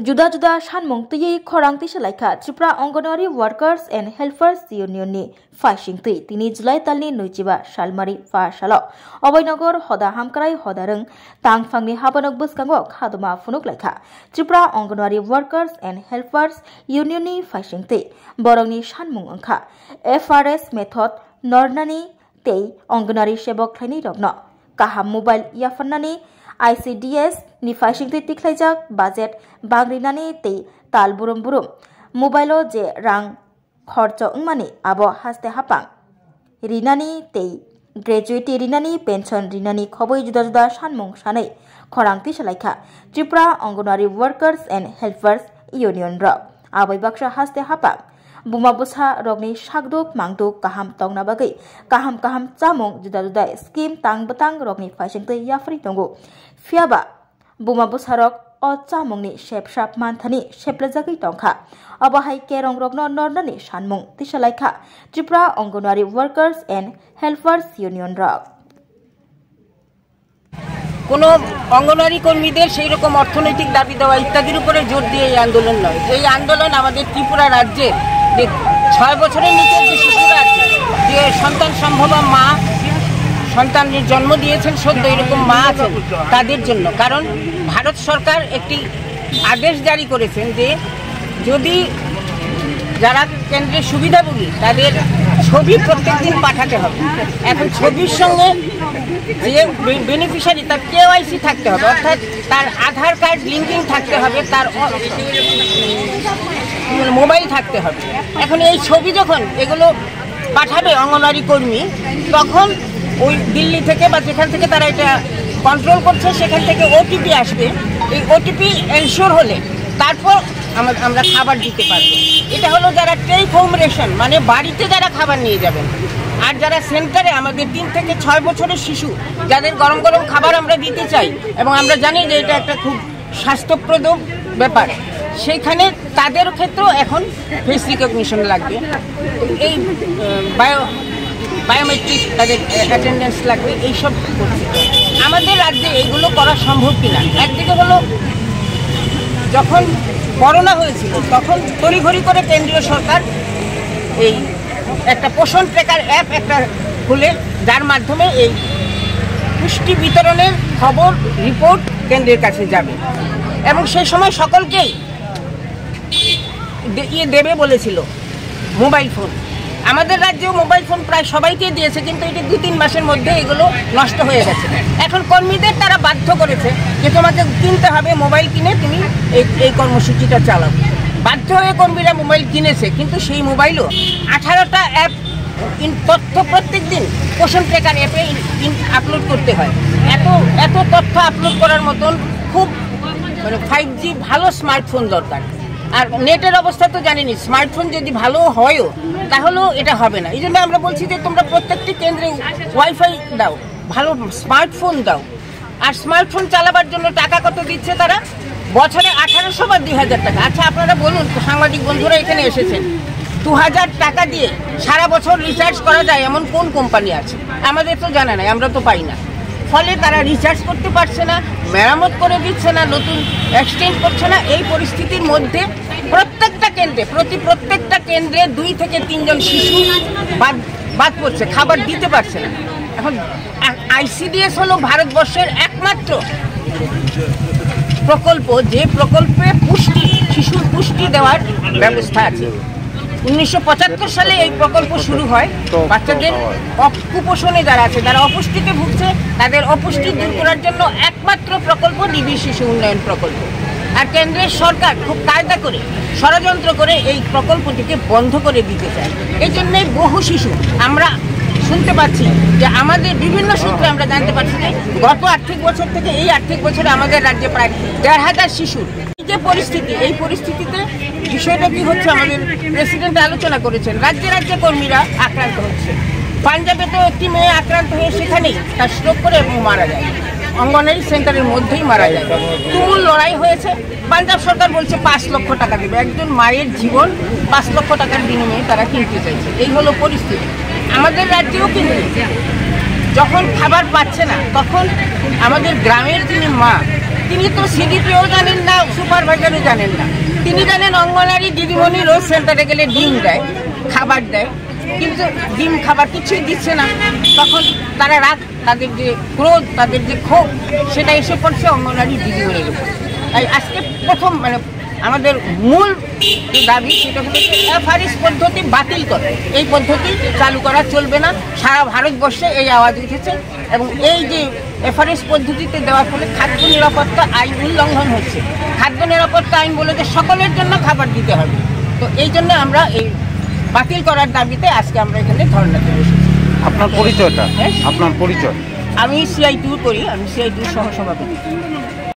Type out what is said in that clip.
Juda Shanmung Tui Korang Tisalaika Tripura Anganwadi Workers and Helpers Union ni Fashing Tui Tini Julai Talni Nujiba Shalmari Fashalo Obainagor Hoda Hamkarai Hodarung Tang Fangni Habanok Buskangok Haduma Funuk Laika Tripura Anganwadi Workers and Helpers Union ni Fashing Tui Borongni Shanmung Angka FRS Method Nornani Tei Anganwadi Shebok Klani Rogno Kaham Mobile Yafanani ICDS ni Fashing Tui Tiklaijak Budget Bangrinani Tei Tal Burum Burum Mobile Je Rang Khorcho Ungmani Abo Haste Hapang Rinani Tei Graduate Rinani Pension Rinani Khoboi Juda Shanmung Shanai Korang Tisalaika Tripura Anganwadi Workers and Helpers Union Rok Abai Baksha Haste Hapang Buma Busa Rogni Shagduk Mangduk Kaham Tongna Bagai Kaham Chamung Juda Scheme Tang Batang Rogni Fashing Tui Yafri Tongu Fiaba Buma Busa Rok O Chamungni Shep Sharp Manthani Sheplazaki Tongka Abahai Kerong Rogno Nordani Shanmung Tisalaika Tripura Anganwadi Workers and Helpers Union Rok কোনো অঙ্গনওয়াড়ি কর্মীদের সেই রকম অর্থনৈতিক দাবি দেওয়া ইত্যাদির উপরে জোর দিয়ে এই আন্দোলন নয়। এই আন্দোলন আমাদের ত্রিপুরা রাজ্যে 6 বছরের নিচে যে শিশুরা আছে, যে সন্তান সম্ভবা মা সন্তানের জন্ম দিয়েছেন সদ্য এরকম মা আছেন তাদের জন্য। কারণ ভারত সরকার একটি আদেশ জারি করেছেন যে যদি যারা কেন্দ্রের সুবিধাভোগী তাদের ছবি প্রত্যেকদিন পাঠাতে হবে। এখন ছবির সঙ্গে যে বেনিফিশিয়ারি তার কেওয়াইসি থাকতে হবে, অর্থাৎ তার আধার কার্ড লিঙ্কিং থাকতে হবে, তার মোবাইল থাকতে হবে। এখন এই ছবি যখন এগুলো পাঠাবে অঙ্গনওয়াড়ি কর্মী, তখন ওই দিল্লি থেকে বা যেখান থেকে তারা এটা কন্ট্রোল করছে সেখান থেকে ওটিপি আসবে। এই ওটিপি এনশিওর হলে তারপর আমরা খাবার দিতে পারবো। এটা হলো যারা টেক হোম রেশন মানে বাড়িতে যারা খাবার নিয়ে যাবেন। আর যারা সেন্টারে আমাদের 3 থেকে 6 বছরের শিশু যাদের গরম গরম খাবার আমরা দিতে চাই এবং আমরা জানি যে এটা একটা খুব স্বাস্থ্যপ্রদ ব্যাপার, সেইখানে তাদের ক্ষেত্রেও এখন ফেস রিকগনিশন লাগবে, এই বায়োমেট্রিক তাদের অ্যাটেন্ডেন্স লাগবে, এইসব করছে। আমাদের রাজ্যে এইগুলো করা সম্ভব কিনা, একদিকে হলো যখন করোনা হয়েছিল তখন তড়িঘড়ি করে কেন্দ্রীয় সরকার এই একটা পোষণ ট্র্যাকার অ্যাপ একটা খুলে যার মাধ্যমে এই পুষ্টি বিতরণের খবর রিপোর্ট কেন্দ্রের কাছে যাবে এবং সেই সময় সকলকেই দেবে বলেছিল মোবাইল ফোন। আমাদের রাজ্যেও মোবাইল ফোন প্রায় সবাইকে দিয়েছে, কিন্তু এটি 2-3 মাসের মধ্যে এগুলো নষ্ট হয়ে গেছে। এখন কর্মীদের তারা বাধ্য করেছে যে তোমাকে কিনতে হবে, মোবাইল কিনে তুমি এই কর্মসূচিটা চালাও। বাধ্য হয়ে কর্মীরা মোবাইল কিনেছে, কিন্তু সেই মোবাইলও 18টা অ্যাপ তথ্য প্রত্যেক দিন পোষণ ট্র্যাকার অ্যাপে আপলোড করতে হয়। এত তথ্য আপলোড করার মতন খুব মানে 5G ভালো স্মার্টফোন দরকার। আর নেটের অবস্থা তো জানিনি, স্মার্টফোন যদি ভালো হয়ও তাহলেও এটা হবে না। এই জন্য আমরা বলছি যে তোমরা প্রত্যেকটি কেন্দ্রে ওয়াইফাই দাও, ভালো স্মার্টফোন দাও। আর স্মার্টফোন চালাবার জন্য টাকা কত দিচ্ছে তারা? বছরে 1800 বা 2000 টাকা। আচ্ছা আপনারা বলুন, সাংবাদিক বন্ধুরা এখানে এসেছেন, 2000 টাকা দিয়ে সারা বছর রিচার্জ করা যায় এমন কোন কোম্পানি আছে? আমাদের তো জানা নাই, আমরা তো পাই না। ফলে তারা রিচার্জ করতে পারছে না, মেরামত করে দিচ্ছে না, নতুন এক্সচেঞ্জ করছে না। এই পরিস্থিতির মধ্যে প্রত্যেকটা কেন্দ্রে 2 থেকে 3 জন শিশু বাদ পড়ছে, খাবার দিতে পারছে না। এখন ICDS হলো ভারতবর্ষের একমাত্র প্রকল্প যে প্রকল্পে শিশুর পুষ্টি দেওয়ার ব্যবস্থা আছে। 1975 সালে এই প্রকল্প শুরু হয়। বাচ্চাদের কুপোষণে যারা আছে, যারা অপুষ্টিতে ভুগছে, তাদের অপুষ্টি দূর করার জন্য একমাত্র প্রকল্প ডিবি শিশু উন্নয়ন প্রকল্প। আর কেন্দ্রের সরকার খুব কায়দা করে ষড়যন্ত্র করে এই প্রকল্পটিকে বন্ধ করে দিতে চায়। এই জন্যই বহু শিশু আমরা শুনতে পাচ্ছি যে আমাদের বিভিন্ন সূত্রে আমরা জানতে পারছি যে গত আর্থিক বছর থেকে এই আর্থিক বছরে আমাদের রাজ্যে প্রায় 1500 শিশুর যে পরিস্থিতি, এই পরিস্থিতিতে বিষয়টা কি হচ্ছে আমাদের প্রেসিডেন্ট আলোচনা করেছেন। রাজ্যে কর্মীরা আক্রান্ত হচ্ছে। পাঞ্জাবে তো একটি মেয়ে আক্রান্ত হয়ে সেখানেই তার স্ট্রোক করে এবং মারা যায়, অঙ্গনওয়াড়ি সেন্টারের মধ্যেই মারা যায়। তুমুল লড়াই হয়েছে। পাঞ্জাব সরকার বলছে 5 লক্ষ টাকা দেবে। একজন মায়ের জীবন 5 লক্ষ টাকার বিনিময়ে তারা কিনতে চাইছে। এই হলো পরিস্থিতি। আমাদের রাজ্যেও কিন্তু যখন খাবার পাচ্ছে না, তখন আমাদের গ্রামের যিনি মা তিনি তো সিডিপিও জানেন না, সুপারভাইজারও জানেন না। তিনি জানেন অঙ্গনারী দিদিমণি রোজ সেন্টারে গেলে ডিম দেয়, খাবার দেয়, কিন্তু ডিম খাবার কিছুই দিচ্ছে না। তখন তারা রাগ, তাদের যে ক্রোধ, তাদের যে ক্ষোভ, সেটা এসে পড়ছে অঙ্গনারী দিদিমণির উপর। তাই আজকে প্রথম আমাদের মূল যে দাবি সেটা হচ্ছে এফআরএস পদ্ধতি বাতিল করে। এই পদ্ধতি চালু করা চলবে না। সারা ভারতবর্ষে এই আওয়াজ উঠেছে এবং এই যে এফআরএস পদ্ধতিতে দেওয়ার ফলে খাদ্য নিরাপত্তা আইন উল্লঙ্ঘন হচ্ছে। খাদ্য নিরাপত্তা আইন বলে যে সকলের জন্য খাবার দিতে হবে। তো এই জন্য আমরা এই বাতিল করার দাবিতে আজকে আমরা এখানে ধর্ণাতে বসেছি। আপনার পরিচয়টা? আপনার পরিচয়? আমি সিআইটিউ করি, আমি সিআইটিউর সহসভাপতি।